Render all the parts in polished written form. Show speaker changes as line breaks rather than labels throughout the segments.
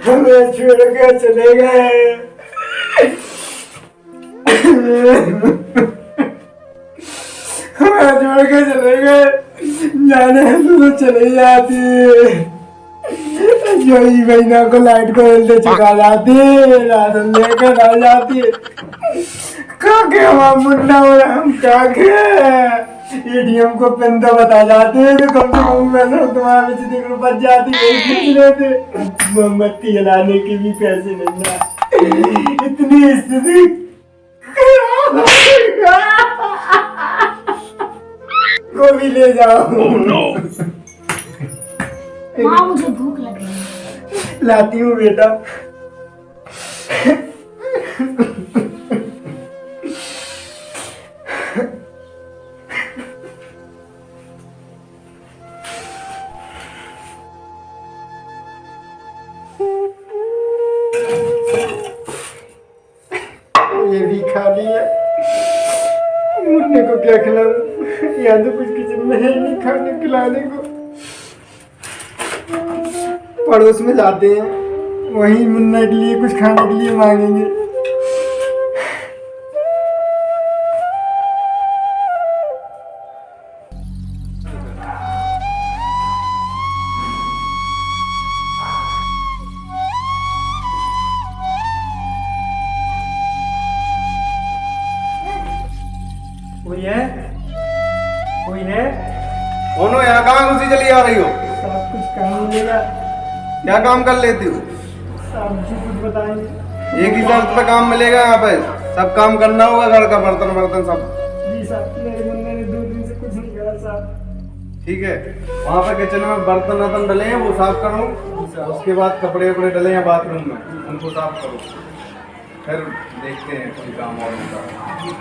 हमें छोड़ कर चले गए। हमें छोड़ कर चले गए, जाने तो चले जाती। जो ही महीना को लाइट को जल्दी चुका जाती, राशन लेकर आ जाती। काके हम मुन्ना और हम काके एटीएम को पिन तो बता जाते तो कम से कम मैंने तुम्हारे बिजली को बच जाती, खींच लेते। मोमबत्ती जलाने के भी पैसे नहीं है। इतनी स्थिति को भी ले जाओ।
माँ मुझे भूख लगी है।
लाती हूँ बेटा। ये भी खाली है, मुन्ने को क्या खिलाऊं? यहाँ तो कुछ किचन में है नहीं खाने खिलाने को। पड़ोस में जाते हैं, वहीं मुन्ना के लिए कुछ खाने के लिए मांगेंगे। कोई है? कोई है?
कौन हो? यहाँ कहाँ घुसी चली आ रही हो?
सब कुछ काम मिलेगा।
क्या काम कर लेती हो?
आप जी कुछ बताएंगे।
एक ही शर्त पे काम मिलेगा यहाँ पे, सब काम करना होगा, घर का बर्तन वर्तन सब।
जी साहब, मेरे मुन्ने ने 2 दिन से कुछ नहीं करा साहब।
ठीक है, वहाँ पे किचन में बर्तन वर्तन डले हैं, वो साफ करो। उसके बाद कपड़े वपड़े डले हैं बाथरूम में, उनको साफ करो। फिर देखते हैं कोई काम और होगा।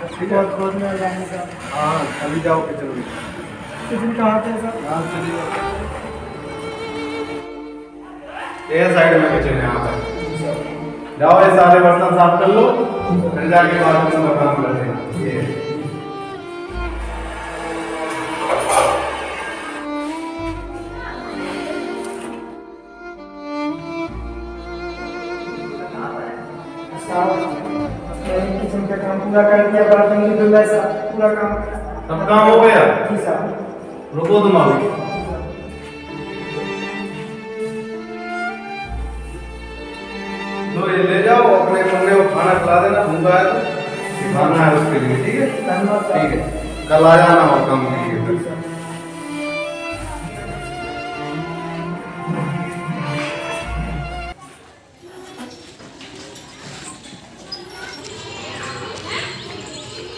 ठीक है,
बहुत मेहरबानी साहब।
हाँ अभी जाओ किचन में।
किचन कहाँ पे है साहब?
हाँ चलिए, ये साइड में किचन है, यहाँ पे जाओ, ये सारे बर्तन साफ कर लो, फिर जाके बाथरूम में काम करते हैं। ये
किचन का काम पूरा कर दिया, बर्तन भी धुला साहब, पूरा काम।
सब काम हो गया?
जी साहब।
रुको तुम अभी। तो ये ले जाओ, अपने मुन्ने को खाना खिला देना, भूखा है तो खाना है उसके लिए। ठीक है,
धन्यवाद साहब।
ठीक है, कल आ जाना और काम के लिए।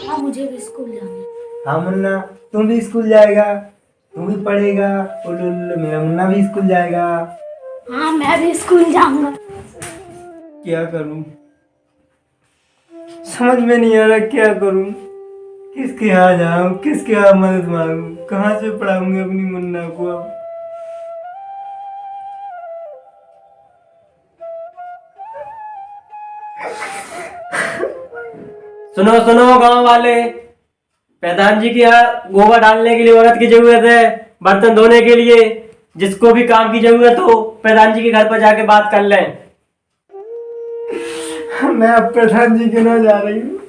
हाँ मुझे भी स्कूल जाना है।
हाँ मुन्ना, तुम भी स्कूल जाएगा, तू भी पढ़ेगा। मेरा मुन्ना भी स्कूल जाएगा।
हाँ मैं भी स्कूल जाऊंगा।
क्या करूं, समझ में नहीं आ रहा क्या करूं। किसके यहाँ जाऊं, किसके यहाँ मदद मांगूं, कहाँ से पढ़ाऊंगी अपनी मुन्ना को अब।
सुनो सुनो गांव वाले, प्रधान जी के यहाँ गोबर डालने के लिए औरत की जरूरत है, बर्तन धोने के लिए। जिसको भी काम की जरूरत हो प्रधान जी के घर पर जाके बात कर लें।
मैं अब प्रधान जी के ना जा रही हूँ,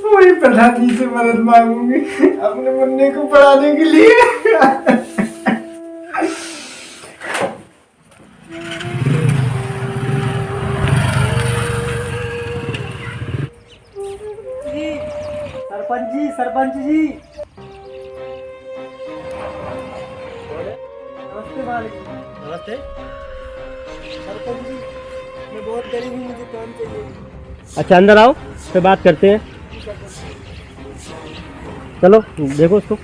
वही प्रधान जी से मदद मांगूंगी अपने मुन्ने को पढ़ाने के लिए। सरपंच जी नमस्ते मालिक।
नमस्ते।
सरपंच जी, मैं बहुत गरीब हूँ, मुझे काम चाहिए।
अच्छा अंदर आओ, फिर बात करते हैं। चलो देखो उसको।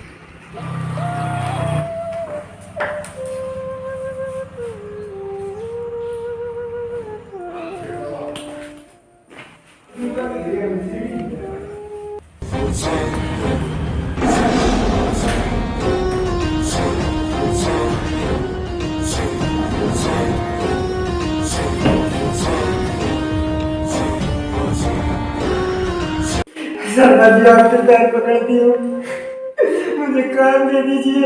सरपंच जी आपके पैर पकड़ती हूँ, मुझे काम दे दीजिए।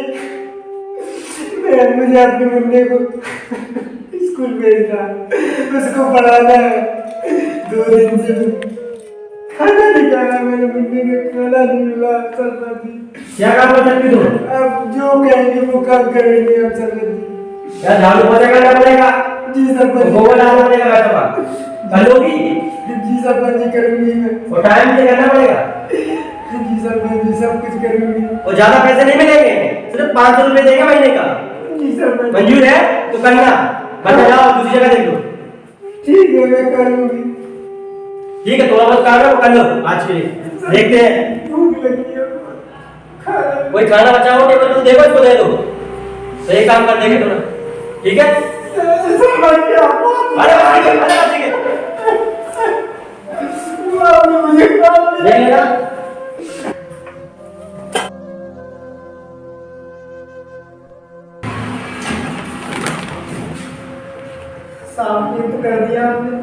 मुझे अपने मुन्ने को स्कूल भेजना, उसको पढ़ाना है। 2 दिन से खाना नहीं खाया मेरे मुन्ने ने, खाना नहीं मिला। सरपंच जी
क्या काम कर सकती तुम?
अब जो कहेंगे वो काम करेंगे हम सरपंच जी।
क्या झाड़ू पोछा करना पड़ेगा?
जी सरपंच जी।
गोबर डालना पड़ेगा वैसे बात करोगी?
जी सरपंच जी करूंगी मैं।
और टाइम से करना पड़ेगा।
जी सरपंच जी सब कुछ करूंगी।
और ज्यादा पैसे नहीं मिलेंगे, सिर्फ 500 रुपए देंगे महीने का।
जी सरपंच जी।
मंजूर है तो करना, वरना जाओ दूसरी जगह देख लो।
ठीक है मैं करूंगी।
ठीक है, थोड़ा बहुत काम है वो कर लो आज के लिए। देखते हैं
भूख लगी है, खाना।
कोई खाना बचा हो टेबल पे देखो, इसको दे दो तो ये काम कर देंगे थोड़ा। ठीक है?
सरपंच जी आप
अरे ठीक है
आपने मुझे काम
ले लेना।
सामने तो कर दिया आपने,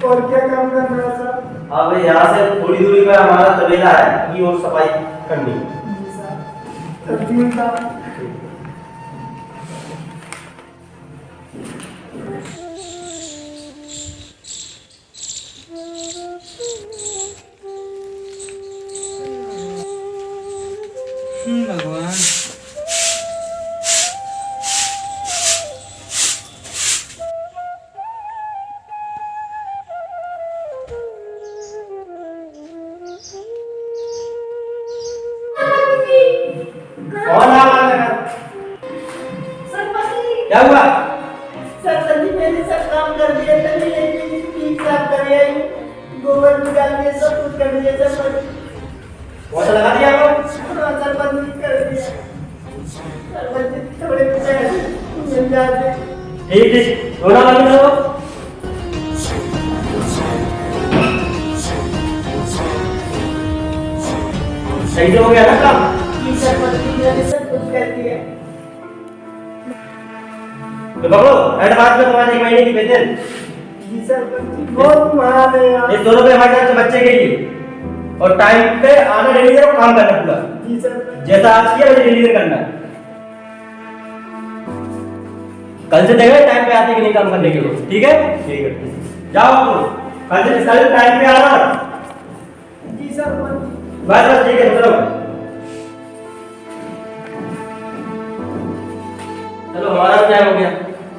और क्या काम करना है साहब?
अब यहाँ से थोड़ी दूरी पर हमारा तबेला है, ये और सफाई करनी है।
जी साहब। तब्दील साहब।
भगवान
कौन आ रहा है? क्या हुआ?
सरपंच जी मैंने सब काम कर दिया था, मैंने ठीक साफ कर दिया, गोबर भी डाल दिया, सब कुछ कर दिया सरपंच।
पोछा लगा दिया आपको?
हाँ सरपंच जी कर दिया। सरपंच जी थोड़े पैसे मिल जाते।
ठीक ठीक, रोना बंद करो। सही से हो गया ना काम?
जी सरपंच जी मैंने सब कुछ कर दिया।
तो पकड़ो, एडवांस में तुम्हारे 1 महीने की वेतन।
जी सरपंच जी बहुत महान है आप।
ये 2 रुपए हमारे तरफ से बच्चे के लिए, और टाइम पे आना डेली करो, काम करना पूरा
जी सरपंच।
जैसा आज किया वैसे डेली करना है। कल से देखो टाइम पे आते कि नहीं काम करने के लिए। ठीक है? ठीक है, जाओ आप कल टाइम पे आना।
जी सरपंच जी।
बस बस ठीक है, चलो चलो हमारा टाइम हो गया।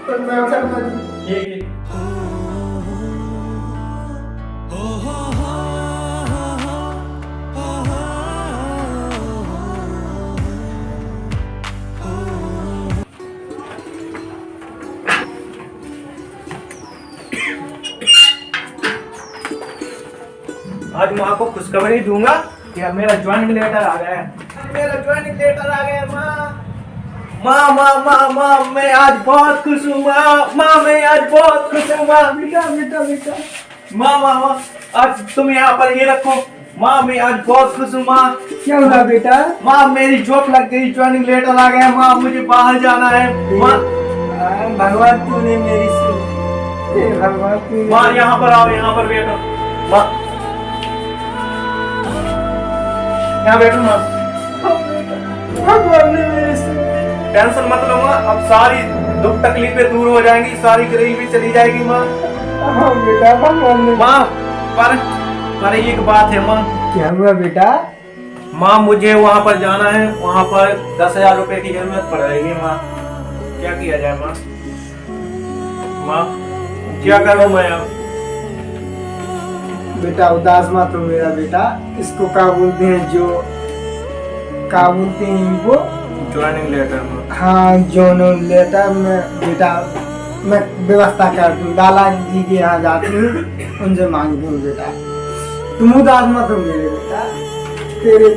प्रणाम सरपंच जी।
ठीक ठीक।
आज माँ को खुशखबरी दूंगा कि अब मेरा ज्वाइनिंग लेटर आ गया है। मेरा ज्वाइनिंग लेटर आ गया माँ। माँ मैं आज बहुत खुश हूँ माँ मैं आज बहुत खुश हूँ माँ। बेटा माँ आज तुम यहाँ पर ये रखो। माँ मैं आज बहुत खुश हूँ माँ।
क्या हुआ बेटा?
माँ मेरी जॉब लग गई, ज्वाइनिंग लेटर आ गया माँ, मुझे बाहर जाना है माँ।
भगवान तूने मेरी सुन। भगवान तूने
माँ यहाँ पर आओ, यहाँ पर बैठो माँ, यहाँ बैठो माँ।
भगवान ने मेरी सुन।
टेंशन मत लो माँ, अब सारी दुख तकलीफें दूर हो जाएंगी, सारी गरीबी चली जाएगी माँ।
हाँ बेटा भगवान ने।
माँ पर एक बात है माँ।
क्या हुआ बेटा?
माँ मुझे वहाँ पर जाना है, वहाँ पर 10,000 रुपए की जरूरत पड़ रही है माँ। क्या किया जाए माँ? माँ क्या करूँ मैं अब?
बेटा उदास मत हो मेरा बेटा। इसको क्या बोलते हैं, जो क्या बोलते हैं इनको?
ज्वाइनिंग लेटर माँ।
हाँ जोनो लेटर में बेटा मैं व्यवस्था कर दूँ। लाला जी के यहाँ जाती हूँ, उनसे मांग दूँ बेटा। तुम उदास मत हो मेरे बेटा। तेरे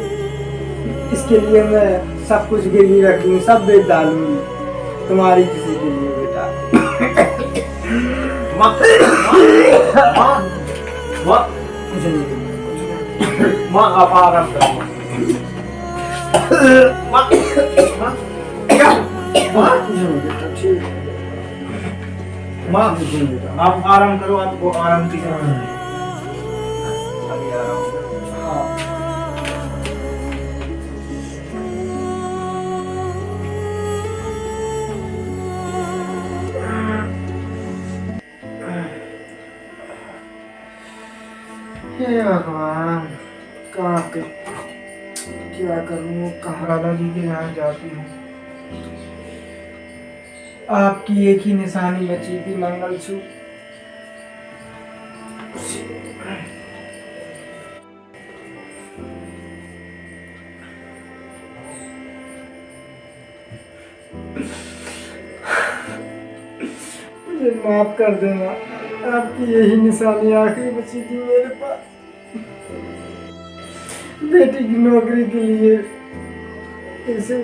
इसके लिए मैं सब कुछ गिरवी रख दूँ, सब बेच डालूंगी तुम्हारी किसी के लिए बेटा।
माँ माँ माँ
कुछ नहीं।
माँ आप आराम करो माँ। माँ क्या माँ?
कुछ नहीं बेटा, ठीक है।
माँ
कुछ नहीं बेटा।
आप आराम करो, आपको आराम की जरूरत है। अभी आ रहा हूँ।
हाँ हे भगवान, क्या करूँ, कहाँ दादाजी के यहाँ जाती हूँ। आपकी एक ही निशानी बची थी, मंगलसूत्र। मुझे माफ कर देना, आपकी यही निशानी आखिरी बची थी मेरे पास। बेटी की नौकरी के लिए इसे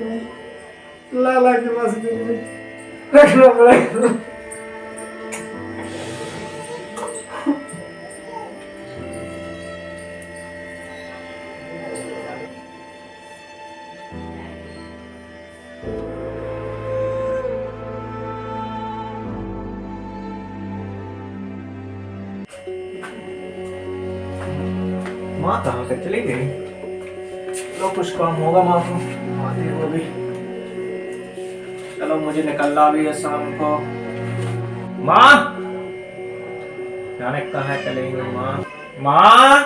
लाला के पास रखना पड़ेगा।
माँ कहाँ पे चली गई? चलो कुछ काम होगा माँ को, आती वो भी। चलो मुझे निकलना भी है शाम को। माँ जाने कहाँ चली गई माँ? माँ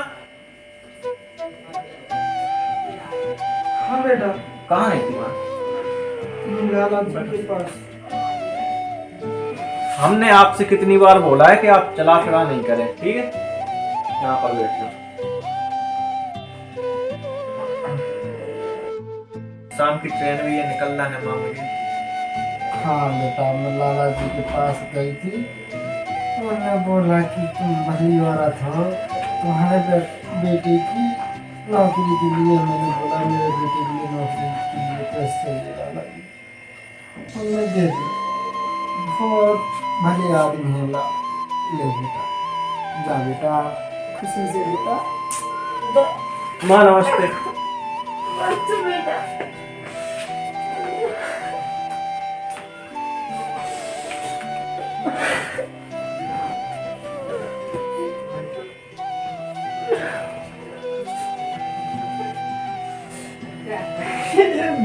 हाँ बेटा,
कहाँ है माँ?
लाला जी के पास।
हमने आपसे कितनी बार बोला है कि आप चला फिरा नहीं करें, ठीक है? यहाँ पर बैठना। शाम की ट्रेन भी है, निकलना है माँ मुझे।
हाँ बेटा, मैं लाला जी के पास गई थी, उन्होंने बोला कि तुम भली औरत हो, तुम्हारे बेटे की नौकरी के लिए। मैंने बोला मेरे बेटे के लिए नौकरी के लिए पैसे चाहिए लाला जी, उन्होंने दे दी। बहुत भले आदमी है ले बेटा, जा बेटा, खुशी से बेटा।
माँ नमस्ते।
अच्छा बेटा।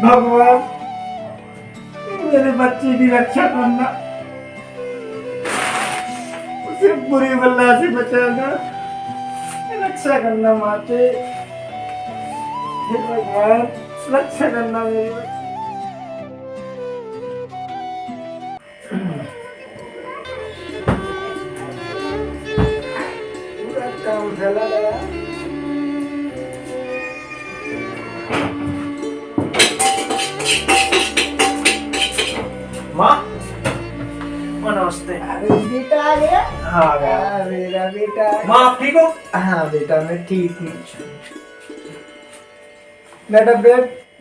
भगवान, मेरे बच्चे की रक्षा करना, उसे बुरी बल्ला से बचाना, रक्षा करना माते। हे भगवान, रक्षा करना मेरी बच्ची। पूरा काम फैला गया।
माँ नमस्ते।
अरे बेटा आ गया।
हाँ आ गया।
मेरा बेटा।
माँ आप ठीक हो?
हाँ बेटा, मैं ठीक हूँ। बेटा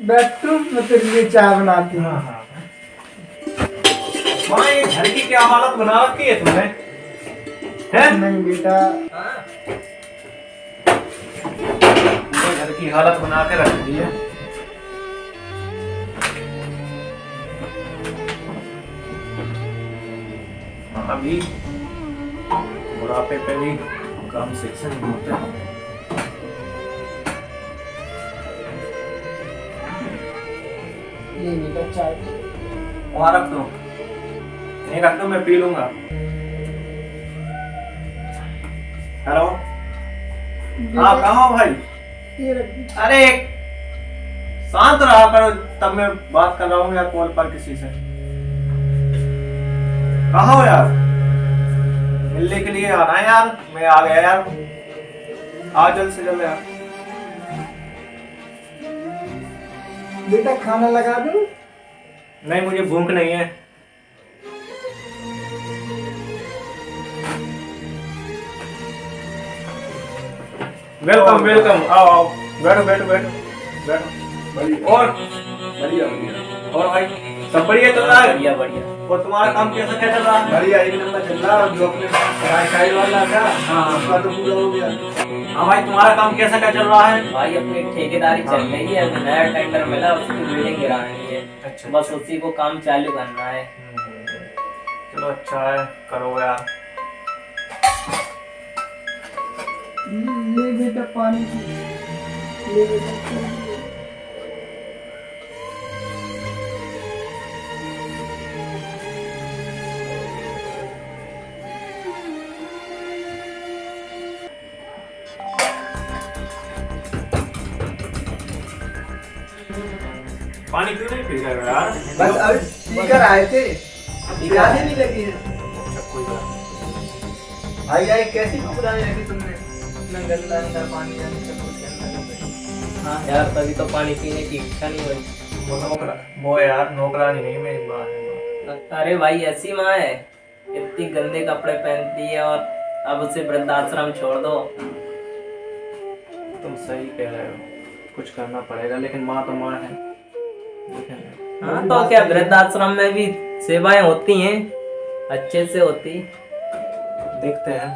बैठ तू, मैं तेरे लिए चाय बनाती हूँ।
माँ ये घर की क्या हालत बना रखी है तुमने? हैं?
नहीं बेटा,
ये घर की हालत बना के रख दी है। अभी बुढ़ापे पे भी काम शिक्षण होते हैं।
ये बेटा चाय।
वहाँ रख दो, नहीं रख दो, मैं पी लूंगा। हेलो, हाँ कहाँ हो भाई?
ये रख।
अरे शांत रहा करो, तब मैं बात कर रहा हूँ यार कॉल पर किसी से। कहाँ हो यार? मिलने के लिए आना है यार, मैं आ गया यार, आ जल्द से जल्द यार।
बेटा खाना लगा दूं?
नहीं मुझे भूख नहीं है। वेलकम वेलकम, आओ आओ, बैठो बैठो बैठो बैठो। और
बढ़िया बढ़िया।
और भाई सब बढ़िया चल रहा है?
बढ़िया बढ़िया।
और तुम्हारा काम कैसा क्या चल रहा है?
बढ़िया, एक नंबर चल रहा है। जो अपने साइड वाला था,
हाँ।
उसका तो पूरा हो गया।
हाँ भाई तुम्हारा काम कैसा क्या चल रहा है?
भाई अपनी ठेकेदारी चल रही है, अभी नया टेंडर मिला, उसकी बिल्डिंग गिरानी है।
अच्छा।
बस उसी को काम चालू करना है।
चलो अच्छा है, करो यार।
ले बेटा पानी पी। ले बेटा।
पानी क्यों नहीं पी रहे हो यार?
बस अभी पीकर आए थे, प्यास ही नहीं लगी है।
अच्छा कोई बात नहीं।
भाई आई कैसी पुरानी रखी तुमने? इतना गंदा अंदर पानी आने सब कुछ गंदा नहीं भाई।
हाँ यार, तभी तो पानी पीने की इच्छा नहीं हुई।
वो यार नौकरानी नहीं, मेरी माँ है।
अरे भाई, ऐसी माँ है, इतनी गंदे कपड़े पहनती है और अब उसे वृद्धाश्रम छोड़ दो।
तुम सही कह रहे हो, कुछ करना पड़ेगा, लेकिन माँ तो माँ है।
हाँ तो क्या, वृद्धाश्रम में भी सेवाएं होती हैं, अच्छे से होती।
देखते हैं।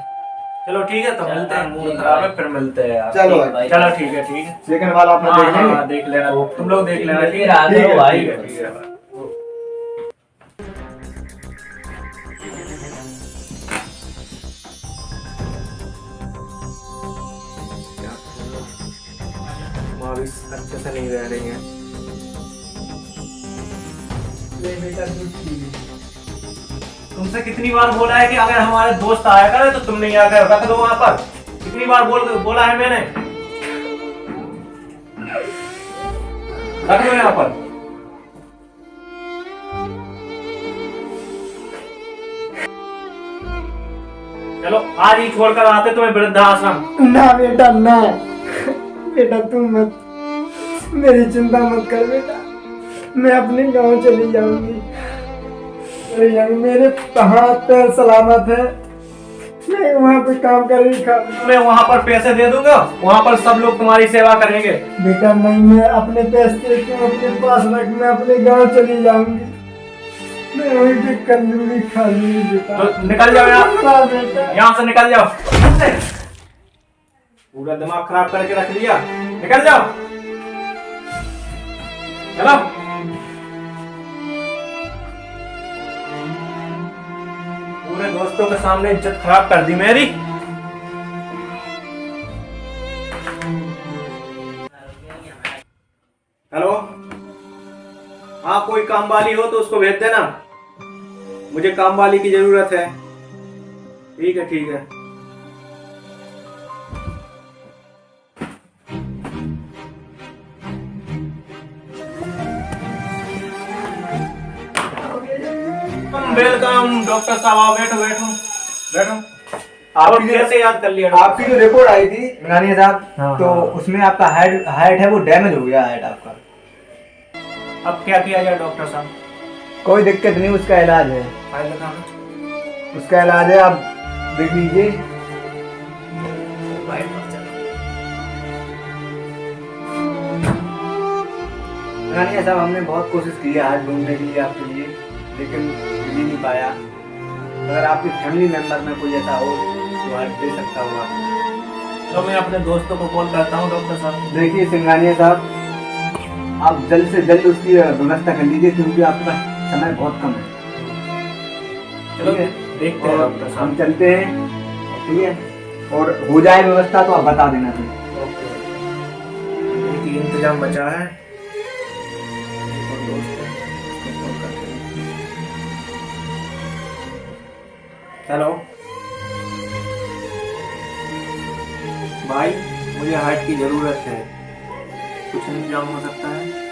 चलो ठीक है, तो
चल,
मिलते हैं।
ठीक
मूड
है
खराब है,
भाई।
फिर मिलते हैं यार।
चलो
ठीक भाई।
चलो ठीक है, ठीक है।
सेकंड वाला आपने
हाँ,
देख लिया?
हाँ, देख लेना, तुम लोग देख लेना।
फिर आ
ठीक
जाओ
है,
भाई।
ठीक है।
ठीक है। माँ भी अच्छे से नहीं रह रही है।
ले बेटा दूध पी ले।
तुमसे कितनी बार बोला है कि अगर हमारे दोस्त आया करे तो तुम नहीं आकर रख दो वहां पर। कितनी बार बोला है मैंने, रख दो यहाँ पर। चलो आज ही छोड़कर आते तुम्हें वृद्धाश्रम।
ना बेटा ना, बेटा तुम मत, मेरी चिंता मत कर बेटा, मैं अपने गांव चली जाऊंगी। मेरे हाथ पैर सलामत है, मैं वहाँ पे काम करेगा।
मैं वहां पर पैसे दे दूंगा, वहां पर सब लोग तुम्हारी सेवा करेंगे।
बेटा नहीं, मैं अपने पैसे क्यों अपने पास रख, मैं अपने गांव चली जाऊंगी, मैं वहीं पे कर लूंगी, खा लूंगी बेटा।
तो निकल जाओ यहाँ,
हाँ बेटा।
यहाँ से निकल जाओ। पूरा दिमाग खराब करके रख दिया, निकल जाओ। चलो पूरे दोस्तों के सामने इज्जत खराब कर दी मेरी। हेलो, हाँ कोई काम वाली हो तो उसको भेज देना, मुझे काम वाली की जरूरत है। ठीक है ठीक है। वेलकम डॉक्टर साहब, आओ बैठो बैठो बैठो। आप कैसे याद कर लिया?
आपकी जो रिपोर्ट आई थी नानिया साहब,
हाँ,
तो
हाँ।
उसमें आपका हार्ट है वो डैमेज हो गया हार्ट आपका।
अब क्या किया जाए डॉक्टर साहब?
कोई दिक्कत नहीं, उसका इलाज है,
फाइल दिखाना।
उसका इलाज है, आप देख लीजिए। नानिया साहब हमने बहुत कोशिश की है आज ढूंढने के लिए आपके लिए, लेकिन मिल ही नहीं पाया। अगर आपके फैमिली मेंबर में कोई ऐसा हो तो हेल्प दे सकता हो आप।
तो मैं अपने दोस्तों को कॉल करता हूँ डॉक्टर साहब।
देखिए सिंघानिया साहब, आप जल्द से जल्द उसकी व्यवस्था कर लीजिए, क्योंकि आपका समय बहुत कम है।
चलो
ठीक है?
देखते हैं
और
डॉक्टर
हम
साहब।
चलते हैं, ठीक है? और हो जाए व्यवस्था तो आप बता देना फिर।
ओके, एक ही इंतजाम बचा है। एक और दोस्त है, उसको कॉल करते हैं। हेलो भाई, मुझे हार्ट की जरूरत है, कुछ इंतजाम हो सकता है?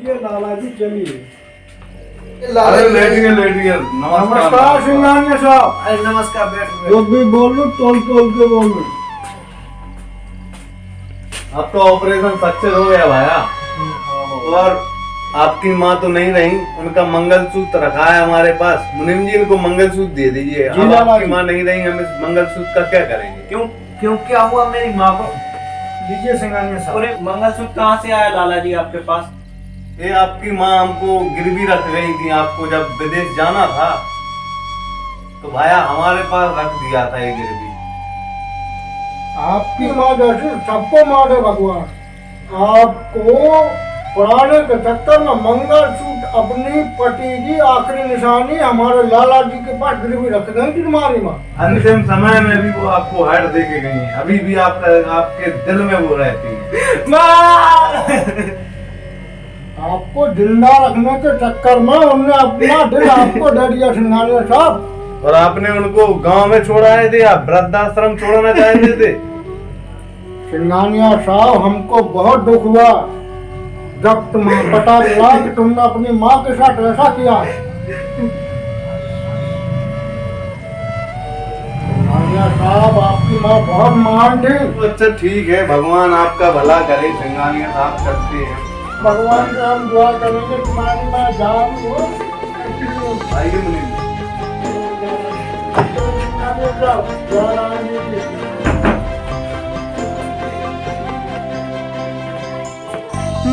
ये लाला जी चलिए।
अरे लेट
नमस्कार सिंघानिया साहब।
अरे नमस्कार, बैठो
जो भी बोल लो तोल के बोल लो।
अब तो ऑपरेशन सक्सेस हो गया भाया, और आपकी माँ तो नहीं रही, उनका मंगलसूत्र रखा है हमारे पास। मुनीम जी इनको मंगलसूत्र दे दीजिए।
जी
अब
लाला
आपकी
जी।
माँ नहीं रही, हम इस मंगलसूत्र का क्या करेंगे?
क्यों क्यों क्या हुआ मेरी माँ को?
लीजिए सिंघानिया साहब।
अरे मंगलसूत्र कहाँ से आया लाला जी आपके पास?
ये आपकी माँ हमको गिरवी रख गई थी, आपको जब विदेश जाना था तो भाया हमारे पास रख दिया था ये गिरवी।
आपकी माँ जैसे सबको मारे भगवान, आपको पुराने के चक्कर में मंगलसूत्र अपनी पति की आखिरी निशानी हमारे लाला जी के पास गिरवी रख गई थी तुम्हारी माँ।
अंतिम समय में भी वो आपको हार्ट दे के गई है, अभी भी आपके दिल में वो रहती है।
आपको जिंदा रखने के चक्कर में उन्होंने अपना दिल आपको दे दिया सिंघानिया साहब।
और आपने उनको गांव में छोड़ाए थे या वृद्धाश्रम छोड़ना चाहते थे?
सिंघानिया साहब हमको बहुत दुख हुआ जब तुम्हें पता चला कि तुमने अपनी माँ के साथ ऐसा किया है। सिंघानिया साहब आपकी माँ बहुत महान थी।
अच्छा ठीक है, भगवान आपका भला करे सिंघानिया साहब, करते हैं।
भगवान से हम दुआ करेंगे तुम्हारी माँ जान हो।
आइए मुनीम।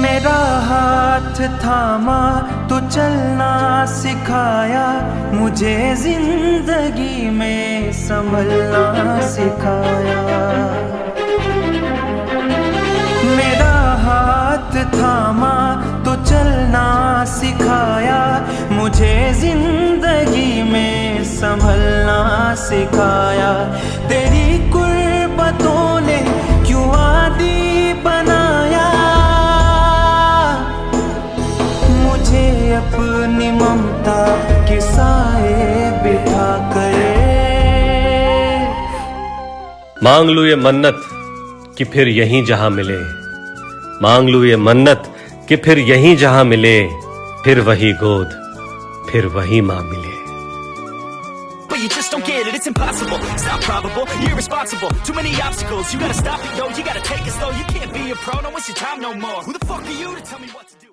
मेरा हाथ थामा तो चलना सिखाया, मुझे जिंदगी में संभलना सिखाया। मेरा हाथ थामा तो चलना सिखाया, मुझे जिंदगी में संभलना सिखाया। तेरी कुर्बतों ने क्यों आदी बनाया, मुझे अपनी ममता के साए बिठा कर।
मांग लूं ये मन्नत कि फिर यहीं जहां मिले, मांग लूं ये मन्नत कि फिर यहीं जहां मिले, फिर वही गोद, फिर वही मां मिले।
But you just don't get it, it's impossible, it's not probable, you're irresponsible, too many obstacles, you gotta stop it, yo, you gotta take it slow, you can't be a pro, don't waste your time no more, who the fuck are you to tell me what to do?